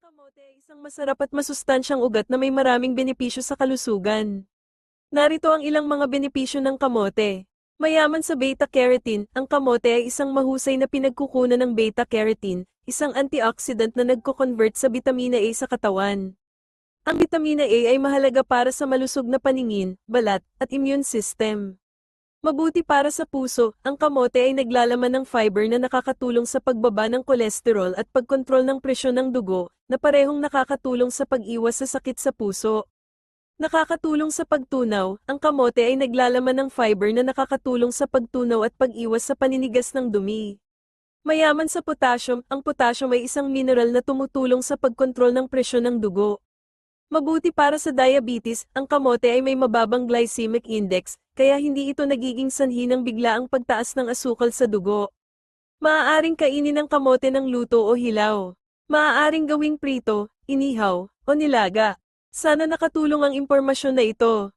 kamote ay isang masarap at masustansyang ugat na may maraming benepisyo sa kalusugan. Narito ang ilang mga benepisyo ng kamote. Mayaman sa beta-carotene, ang kamote ay isang mahusay na pinagkukunan ng beta-carotene, isang antioxidant na nagko-convert sa vitamina A sa katawan. Ang vitamina A ay mahalaga para sa malusog na paningin, balat, at immune system. Mabuti para sa puso, ang kamote ay naglalaman ng fiber na nakakatulong sa pagbaba ng kolesterol at pagkontrol ng presyon ng dugo, na parehong nakakatulong sa pag-iwas sa sakit sa puso. Nakakatulong sa pagtunaw, ang kamote ay naglalaman ng fiber na nakakatulong sa pagtunaw at pag-iwas sa paninigas ng dumi. Mayaman sa potassium, ang potassium ay isang mineral na tumutulong sa pagkontrol ng presyon ng dugo. Mabuti para sa diabetes, ang kamote ay may mababang glycemic index, kaya hindi ito nagiging sanhi ng biglaang pagtaas ng asukal sa dugo. Maaaring kainin ng kamote ng luto o hilaw. Maaaring gawing prito, inihaw, o nilaga. Sana nakatulong ang impormasyon na ito.